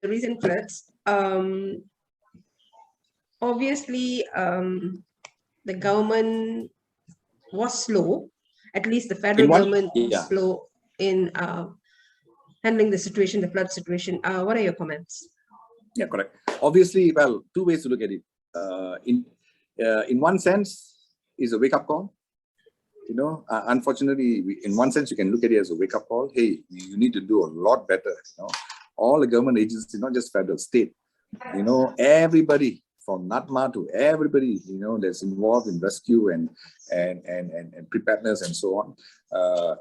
the recent floods, obviously the government was slow. At least the federal government was slow in handling the situation, the flood situation. What are your comments? Yeah, correct. Obviously, well, two ways to look at it. In one sense, is a wake-up call. You know, unfortunately, in one sense, you can look at it as a wake-up call. Hey, you need to do a lot better. You know, all the government agencies, not just federal, state. You know, everybody from NATMA to everybody, you know, that's involved in rescue and preparedness and so on,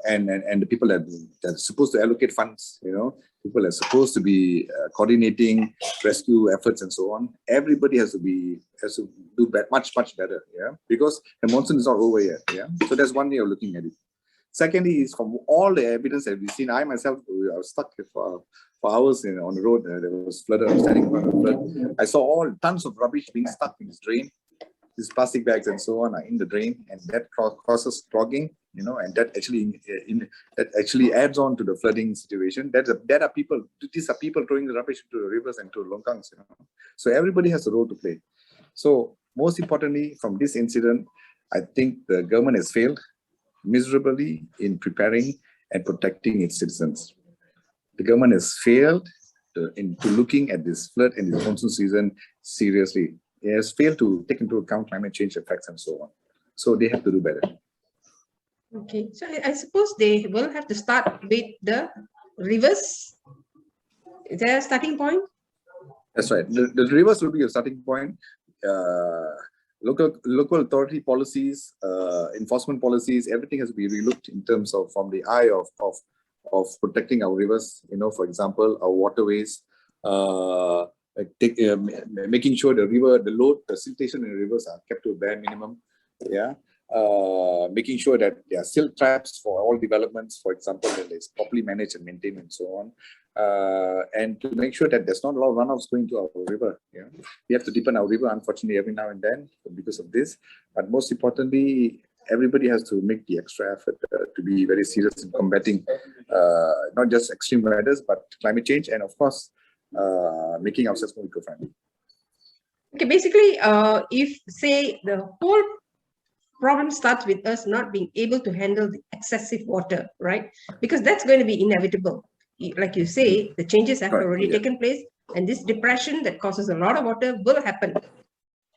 and the people that are supposed to allocate funds, you know, people are supposed to be coordinating rescue efforts and so on. Everybody has to do much better, yeah, because the monsoon is not over yet, yeah. So that's one way of looking at it. Secondly, is from all the evidence that we've seen. I myself, I was stuck for hours on the road. There was flood. I was standing in front of the flood. I saw all tons of rubbish being stuck in this drain. These plastic bags and so on are in the drain, and that causes clogging. You know, and that actually adds on to the flooding situation. That are people. These are people throwing the rubbish into the rivers and to longkangs. You know, so everybody has a role to play. So most importantly, from this incident, I think the government has failed miserably in preparing and protecting its citizens. The government has failed into looking at this flood and this monsoon season seriously. It has failed to take into account climate change effects and so on. So they have to do better. Okay, so I suppose they will have to start with the rivers. Is there a starting point? That's right. The rivers will be a starting point. Local authority policies, enforcement policies, everything has to be relooked in terms of from the eye of protecting our rivers. You know, for example, our waterways, making sure the siltation in the rivers are kept to a bare minimum. Yeah. Making sure that there are silt traps for all developments, for example, that it's properly managed and maintained and so on. And to make sure that there's not a lot of runoffs going to our river. Yeah? We have to deepen our river, unfortunately, every now and then because of this. But most importantly, everybody has to make the extra effort to be very serious in combating not just extreme weathers, but climate change, and of course, making ourselves more eco-friendly. Okay, basically, if say the whole problem starts with us not being able to handle the excessive water, right? Because that's going to be inevitable. Like you say, the changes have already taken place, and this depression that causes a lot of water will happen.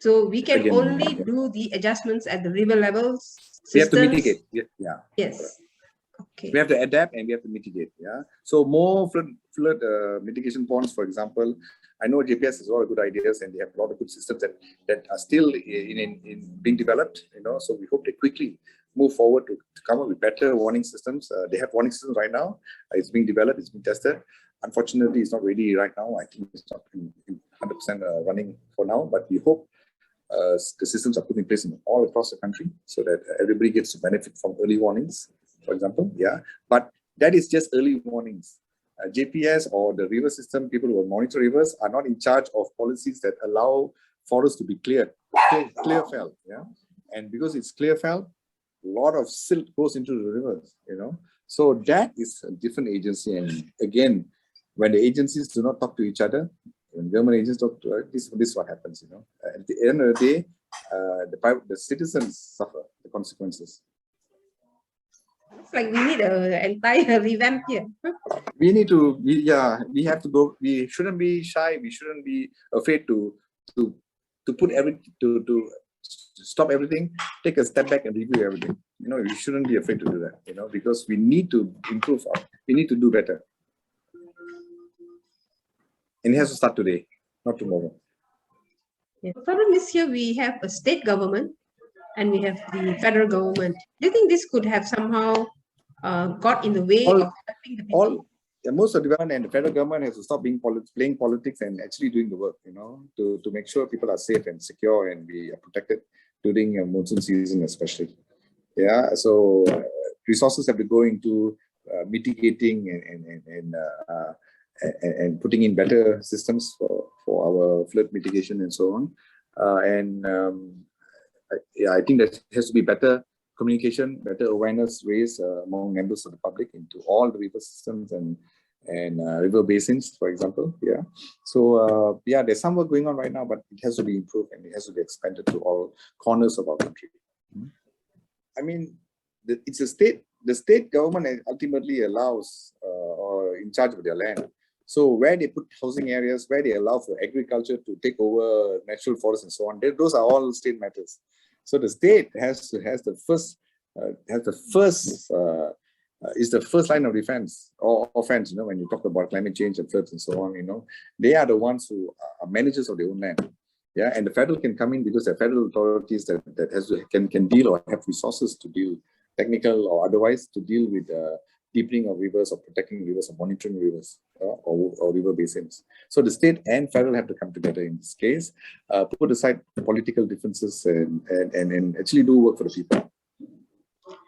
So we can only do the adjustments at the river levels. We have to mitigate. Yeah. Yes. Okay. We have to adapt and we have to mitigate. Yeah. So more flood mitigation ponds, for example. I know JPS has a lot of good ideas and they have a lot of good systems that are still in being developed. You know, so we hope they quickly move forward to come up with better warning systems. They have warning systems right now. It's being developed. It's being tested. Unfortunately, it's not ready right now. I think it's not in 100% running for now. But we hope the systems are put in place all across the country so that everybody gets to benefit from early warnings, for example. Yeah, but that is just early warnings. JPS or the river system, people who monitor rivers are not in charge of policies that allow forests to be clear fell. Yeah, and because it's clear fell, a lot of silt goes into the rivers. You know, so that is a different agency. And again, when the agencies do not talk to each other, when government agencies talk to this is what happens. You know, at the end of the day, the citizens suffer the consequences. It's like we need an entire revamp here. We need to, we have to go. We shouldn't be shy. We shouldn't be afraid to put to stop everything, take a step back and review everything. You know, you shouldn't be afraid to do that. You know, because we need to improve. We need to do better, and it has to start today, not tomorrow. Yeah. The problem is here we have a state government and we have the federal government. Do you think this could have somehow got in the way of helping the people? Most of the government and the federal government has to stop playing politics and actually doing the work, you know, to make sure people are safe and secure and be protected during monsoon season especially. Yeah, so resources have to go into mitigating and putting in better systems for our flood mitigation and so on. I think that has to be better communication, better awareness raised among members of the public into all the river systems and and river basins, for example. Yeah. So yeah, there's some work going on right now, but it has to be improved and it has to be expanded to all corners of our country. I mean, it's a state. The state government ultimately allows or in charge of their land. So where they put housing areas, where they allow for agriculture to take over natural forests and so on, those are all state matters. So the state has the first is the first line of defense or offense. You know, when you talk about climate change and floods and so on, you know, they are the ones who are managers of their own land. Yeah, and the federal can come in because the federal authorities that can deal or have resources to deal, technical or otherwise, to deal with deepening of rivers or protecting rivers or monitoring rivers or river basins. So the state and federal have to come together in this case, put aside political differences and actually do work for the people.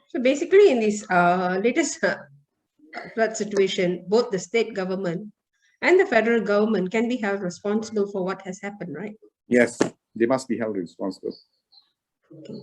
So basically, in this latest flood situation, both the state government and the federal government can be held responsible for what has happened, right? Yes, they must be held responsible. Okay.